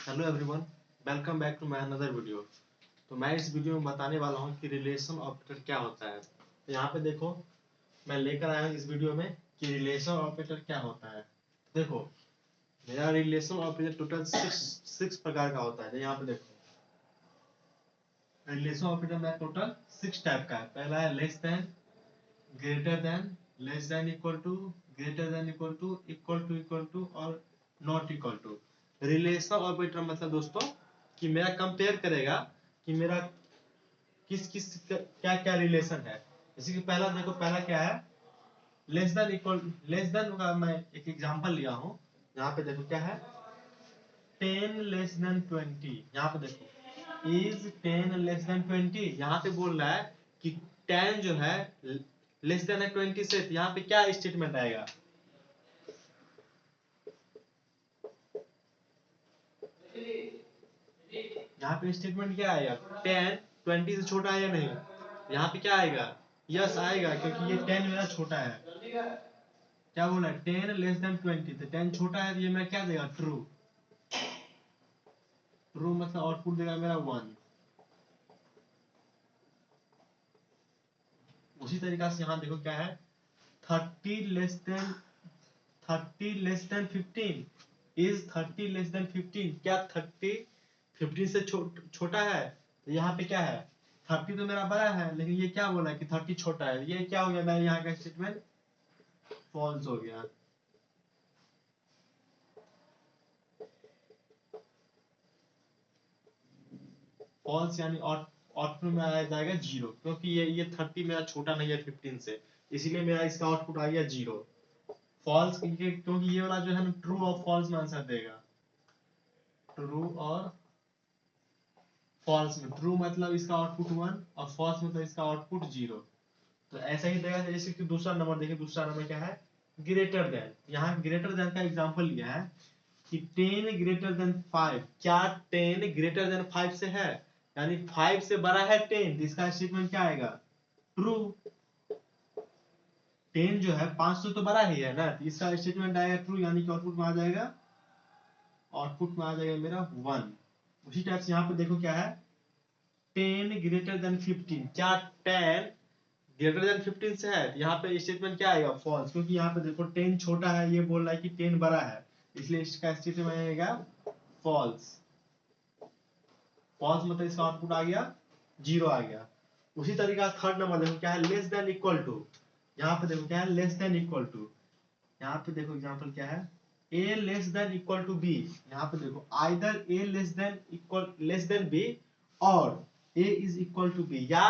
Hello everyone, welcome back to my another video. तो मैं इस वीडियो में बताने वाला हूँ कि रिलेशन ऑपरेटर क्या होता है। तो यहाँ पे देखो, मैं लेकर आया हूँ इस वीडियो में कि रिलेशन ऑपरेटर क्या होता है। देखो, मेरा रिलेशन ऑपरेटर टोटल सिक्स प्रकार का होता है। तो यहाँ पे देखो, रिलेशन ऑपरेटर में टोटल 6 टाइप का है। पहला है less than, greater than, less than equal to, greater than equal to और not equal to. Relation operator मतलब दोस्तों कि मेरा कंपेयर करेगा कि मेरा किस किस क्या क्या रिलेशन है। जैसे कि पहला देखो, पहला क्या है, less than equal. Less than का मैं एक एग्जांपल लिया हूँ। यहाँ पे देखो क्या है, 10 लेस देन 20। यहाँ पे देखो, इज 10 लेस देन 20। यहाँ पे बोल रहा है कि 10 जो है लेस देन है 20 से। तो यहाँ पे क्या स्टेटमेंट आएगा, यहाँ पे स्टेटमेंट क्या आएगा, 10 20 से छोटा है या नहीं। यहाँ पे क्या आएगा, यस आएगा, क्योंकि ये 10 मेरा छोटा है। क्या बोला है, 10 लेस देन 20। तो 10 छोटा है तो ये मेरा क्या देगा, ट्रू। ट्रू मतलब आउटपुट देगा मेरा 1। उसी तरीका से यहाँ देखो क्या है, 30 less than 15। Is 30 less than 15। क्या 30 15 से छोटा है। तो यहाँ पे क्या है, 30 तो मेरा बड़ा है, लेकिन ये क्या बोला है कि 30 छोटा है। ये क्या हो गया, मेरा यहाँ का स्टेटमेंट फॉल्स हो गया। फॉल्स यानी आउटपुट में आ जाएगा 0, क्योंकि ये 30 मेरा छोटा नहीं है 15 से, इसीलिए मेरा इसका आउटपुट आ गया 0। फॉल्स क्योंकि ये वाला जो है ना, ट्रू और फॉल्स में आंसर देगा। ट्रू और फॉल्स में, ट्रू मतलब इसका आउटपुट 1 और फॉल्स मतलब इसका आउटपुट 0। तो ऐसा ही देगा। जैसे कि दूसरा नंबर देखिए, दूसरा नंबर क्या है, ग्रेटर देन। यहाँ ग्रेटर देन का एग्जांपल लिया है कि 10 ग्रेटर देन 5। क्या 10 ग्रेटर देन 5 से है, यानी 5 से बड़ा है 10। तो इसका स्टेटमेंट क्या आएगा, ट्रू। 10 जो है 5 से तो बड़ा ही है ना, तो इसका स्टेटमेंट आएगा ट्रू, यानी कि आउटपुट में आ जाएगा, आउटपुट में आ जाएगा मेरा 1। उसी टाइप से यहाँ पे देखो क्या है, 10 ग्रेटर देन 15। क्या 10 ग्रेटर देन 15 से है। यहाँ पे स्टेटमेंट क्या आएगा, फॉल्स, क्योंकि यहाँ पे देखो 10 छोटा है, ये बोल रहा है कि 10 बड़ा है, इसलिए इसका स्टेटमेंट आएगा फॉल्स। फॉल्स मतलब इसका आउटपुट आ गया 0 आ गया। उसी तरीका थर्ड नंबर देखो क्या है, लेस देन इक्वल टू। यहाँ पे देखो क्या है, लेस देन इक्वल टू। यहाँ पे देखो एग्जांपल क्या है, a less than equal to b। यहाँ पे देखो, either a less than b और a is equal to b, या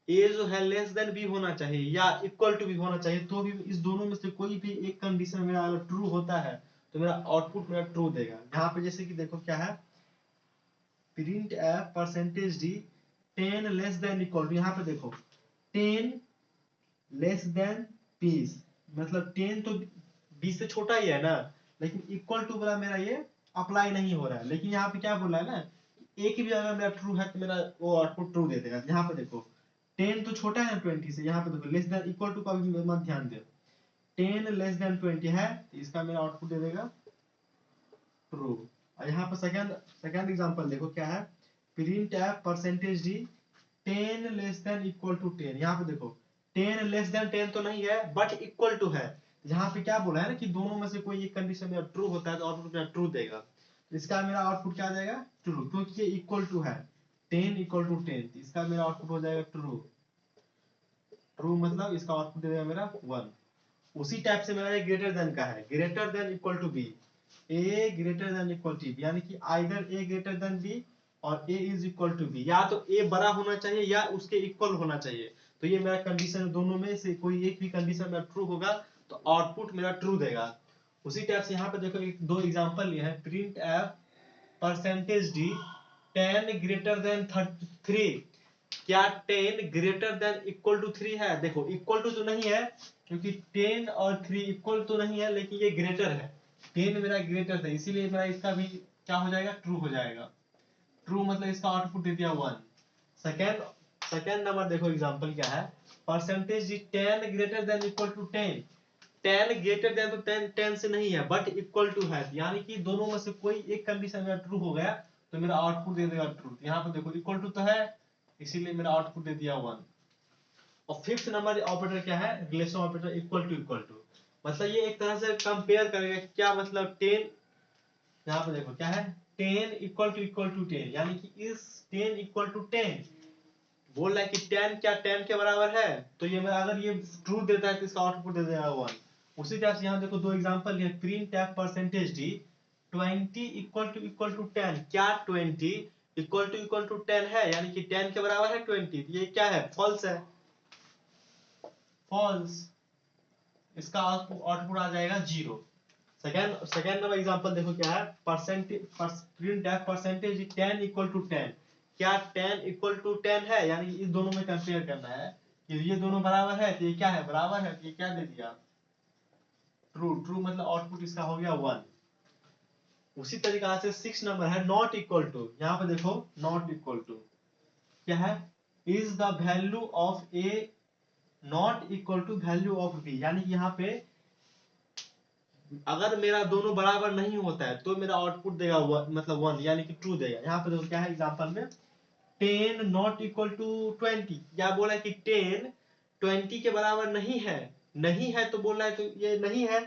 a जो है लेस देन b होना चाहिए या इक्वल टू b होना चाहिए। तो भी इस दोनों में से कोई भी एक कंडीशन मेरा अगर ट्रू होता है तो मेरा आउटपुट मेरा ट्रू देगा। यहाँ पे जैसे कि देखो क्या है, printf percentage D 10 less than equal to. यहाँ पे देखो 10 लेस देन 20, मतलब 10 तो 20 से छोटा ही है ना, लेकिन इक्वल टू वाला मेरा ये अप्लाई नहीं हो रहा है। लेकिन यहाँ पे क्या बोला है ना, एक भी अगर मेरा ट्रू है तो मेरा वो आउटपुट ट्रू दे देगा। यहाँ पे देखो 10 तो छोटा है 20 से, यहाँ पे देखो लेस देन इक्वल टू का भी मत ध्यान दे, 10 लेस देन 20 है तो इसका मेरा आउटपुट दे देगा ट्रू। और यहाँ पे सेकंड सेकंड एग्जांपल देखो क्या है, printf percentage D 10 less than equal to 10। यहाँ पे देखो 10 लेस देन 10 तो नहीं है, बट इक्वल टू है। यहाँ पे क्या बोला है ना कि दोनों में से कोई एक कंडीशन में ट्रू होता है तो आउटपुट मेरा ट्रू देगा। तो इसका मेरा आउटपुट क्या आ जाएगा, ट्रू, क्योंकि ये इक्वल टू है, 10 इक्वल टू 10। इसका मेरा आउटपुट हो जाएगा ट्रू। ट्रू मतलब इसका आउटपुट देगा मेरा 1। उसी टाइप से मेरा ये ग्रेटर देन का है, greater than equal to B. A greater than equal to B, यानी कि either A greater than B और A is equal to B, या तो ए बड़ा होना चाहिए या उसके इक्वल होना चाहिए। तो ये मेरा कंडीशन, दोनों में से कोई एक भी कंडीशन मेरा ट्रू होगा तो आउटपुट मेरा ट्रू देगा। उसी टाइप से यहाँ पे देखो एक दो एग्जांपल लिया है, printf percentage D 10 greater then 3। क्या 10 ग्रेटर देन इक्वल टू 3 है। देखो इक्वल टू तो नहीं है, क्योंकि 10 और 3 इक्वल तो नहीं है, लेकिन ये ग्रेटर है। 10 मेरा ग्रेटर था, इसीलिए मेरा इसका भी क्या हो जाएगा, ट्रू हो जाएगा। ट्रू मतलब इसका आउटपुट दे दिया 1। सेकेंड सेकेंड नंबर देखो एग्जांपल क्या है, percentage 10 greater than equal to 10। 10 greater than तो 10 से नहीं है बट इक्वल टू है, यानी कि दोनों में से कोई एक कंडीशन मेरा ट्रू हो गया तो मेरा आउटपुट दे देगा ट्रू। यहाँ पे देखो इक्वल टू तो है इसीलिए मेरा आउटपुट दे दिया 1। और फिफ्थ नंबर ऑपरेटर क्या है, रिलेशन ऑपरेटर इक्वल टू। मतलब ये एक तरह से कंपेयर करेगा, क्या मतलब 10, यहाँ पे देखो क्या है 10 इक्वल टू 10, यानी कि इस 10 इक्वल टू 10 बोल रहा है कि 10 क्या 10 के बराबर है, तो ये मेरा अगर ये ट्रू देता है तो इसका आउटपुट दे देगा 1। उसी तरह से यहाँ देखो दो एग्जांपल है, printf percentage D 20 equal to 10, क्या 20 इक्वल टू 10 है, यानी कि 10 के बराबर है 20, तो ये क्या है फॉल्स है, फॉल्स, इसका आउटपुट आ जाएगा 0। सेकंड नंबर एग्जांपल देखो क्या है, printf percentage 10 equal to 10, क्या 10 इक्वल टू 10 है, यानी इस दोनों में कंपेयर करना है कि ये दोनों बराबर है, तो ये क्या है बराबर है, तो ये क्या दे दिया ट्रू। ट्रू मतलब आउटपुट इसका हो गया 1। उसी तरीका से 6 नंबर है नॉट इक्वल टू, यहाँ पे देखो नॉट इक्वल टू क्या है, is the value of A not equal to value of B, यानी कि यहाँ पे अगर मेरा दोनों बराबर नहीं होता है तो मेरा आउटपुट देगा मतलब 1, यानी कि ट्रू देगा। यहाँ पे देखो क्या है एग्जांपल में 10 नॉट इक्वल टू 20, क्या बोला है कि 10 20 के बराबर नहीं है, नहीं है तो बोल रहा है तो ये नहीं है,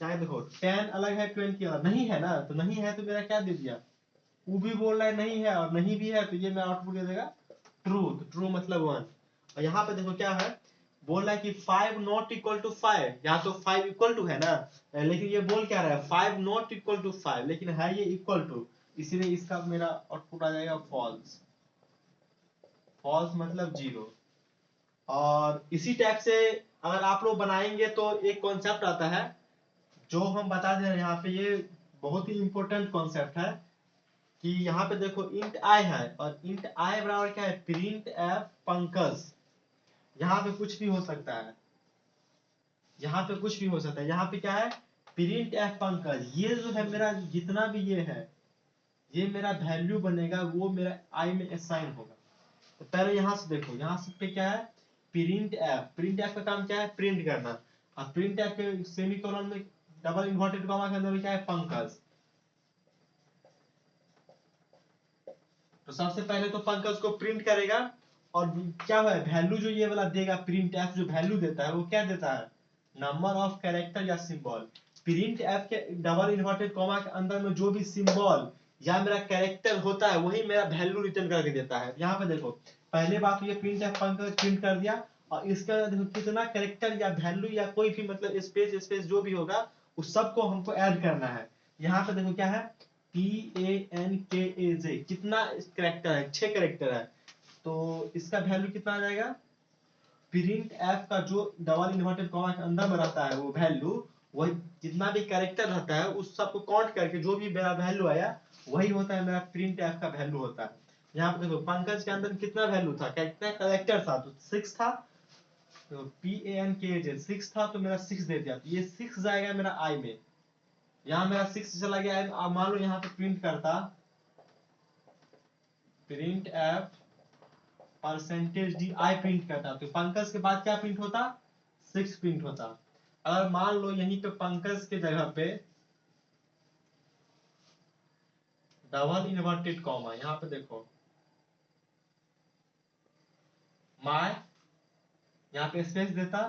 क्या देखो 10 अलग है 20 अलग नहीं है ना, तो नहीं है तो मेरा क्या दे दिया, वो भी बोल रहा है नहीं है और नहीं भी है, तो ये मेरा आउटपुट दे देगा ट्रू, तो ट्रू मतलब 1। और यहाँ पे देखो क्या है, बोल रहा है कि 5 नॉट इक्वल टू 5, यहाँ तो 5 इक्वल टू है ना, लेकिन ये बोल क्या रहा है 5 नॉट इक्वल टू 5, लेकिन है ये इक्वल टू, इसीलिए इसका मेरा आउटपुट आ जाएगा फॉल्स, फॉल्स मतलब 0। और इसी टाइप से अगर आप लोग बनाएंगे तो एक कॉन्सेप्ट आता है जो हम बता दे रहे हैं यहाँ पे, ये बहुत ही इंपॉर्टेंट कॉन्सेप्ट है कि यहाँ पे देखो इंट आई है और इंट आई बराबर क्या है प्रिंट एफ पंकज, यहाँ पे कुछ भी हो सकता है, यहाँ पे कुछ भी हो सकता है, यहाँ पे क्या है प्रिंट एफ पंकज, ये जो है मेरा जितना भी ये है ये मेरा वैल्यू बनेगा वो मेरा आई में असाइन होगा। तो पहले यहाँ से देखो, यहाँ से पे क्या है प्रिंट एफ का काम क्या है प्रिंट करना, और प्रिंट एफ के सेमीकोलन में डबल इन्वर्टेड कॉमा के अंदर क्या है पंकज, तो सबसे पहले तो पंकज को प्रिंट करेगा और क्या है वैल्यू जो ये वाला देगा प्रिंट एफ जो वैल्यू देता है वो क्या देता है नंबर ऑफ कैरेक्टर या सिंबल। प्रिंट एफ के डबल इन्वर्टेड कॉमा के अंदर में जो भी सिंबल या मेरा कैरेक्टर होता है वही मेरा वैल्यू रिटर्न करके देता है। यहाँ पे देखो पहले बात ये प्रिंट एफ पंकज प्रिंट कर दिया और इसके अंदर देखो कितना कैरेक्टर या वैल्यू या कोई भी मतलब स्पेस जो भी होगा उस सबको हमको ऐड करना है। यहाँ पे देखो क्या है PANKAJ कितना कैरेक्टर है 6 कैरेक्टर है, तो इसका वैल्यू कितना आ जाएगा प्रिंट एफ का जो डबल इन्वर्टेड कॉमा के अंदर में रहता है वो वैल्यू वही जितना भी कैरेक्टर रहता है उस सबको काउंट करके जो भी मेरा वैल्यू आया वही होता है मेरा प्रिंट एफ का वैल्यू होता है। यहाँ पे देखो पंकज के अंदर कितना वैल्यू था कितना कैरेक्टर था तो 6 था, तो PANKAJ 6 था तो मेरा 6 दे दिया, तो ये 6 जाएगा मेरा आई में, यहाँ मेरा 6 चला गया है। अब मान लो यहाँ पे प्रिंट करता print F percentage D I print करता तो पंकज के बाद क्या प्रिंट होता 6 प्रिंट होता। अगर मान लो यहीं पे पंकज के जगह पे डबल इन्वर्टेड कॉमा यहाँ पे देखो माय यहाँ पे स्पेस देता,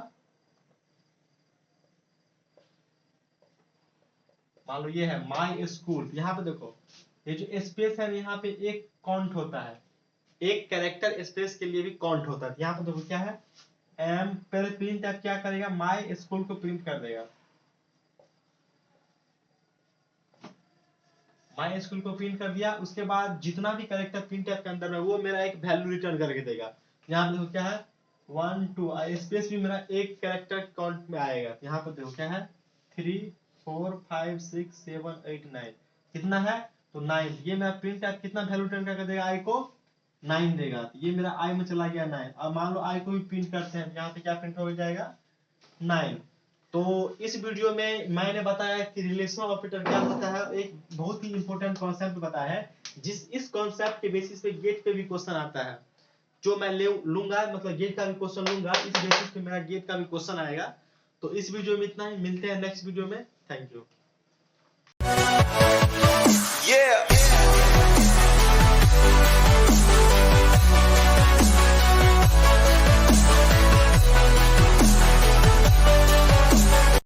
मान लो ये है माय स्कूल, यहाँ पे देखो ये जो स्पेस है यहाँ पे एक काउंट होता है, एक कैरेक्टर स्पेस के लिए भी काउंट होता है। यहाँ पे देखो क्या है एम पहले प्रिंट एफ क्या करेगा माय स्कूल को प्रिंट कर देगा, माय स्कूल को प्रिंट कर दिया, उसके बाद जितना भी कैरेक्टर प्रिंट एफ के अंदर है वो मेरा एक वैल्यू रिटर्न करके देगा। यहाँ पे देखो क्या है 1 2 स्पेस भी मेरा एक कैरेक्टर काउंट में आएगा, यहाँ पे देखो क्या है 3 4 5 6 7 8 9 कितना है तो 9, ये मेरा प्रिंट एफ कितना वैल्यू रिटर्न करके देगा आई को 9 देगा, तो ये मेरा आई में चला गया 9। अब मान लो आई को भी प्रिंट करते हैं, यहाँ पे क्या प्रिंट हो जाएगा 9। तो इस वीडियो में मैंने बताया कि रिलेशनल ऑपरेटर क्या होता है, एक बहुत ही इंपॉर्टेंट कॉन्सेप्ट बताया है इस कॉन्सेप्ट के बेसिस पे गेट पे भी क्वेश्चन आता है, जो मैं लूंगा मतलब गेट का भी क्वेश्चन लूंगा, इस बेसिस पे मेरा गेट का भी क्वेश्चन आएगा। तो इस वीडियो में इतना ही, मिलते हैं नेक्स्ट वीडियो में। Thank you.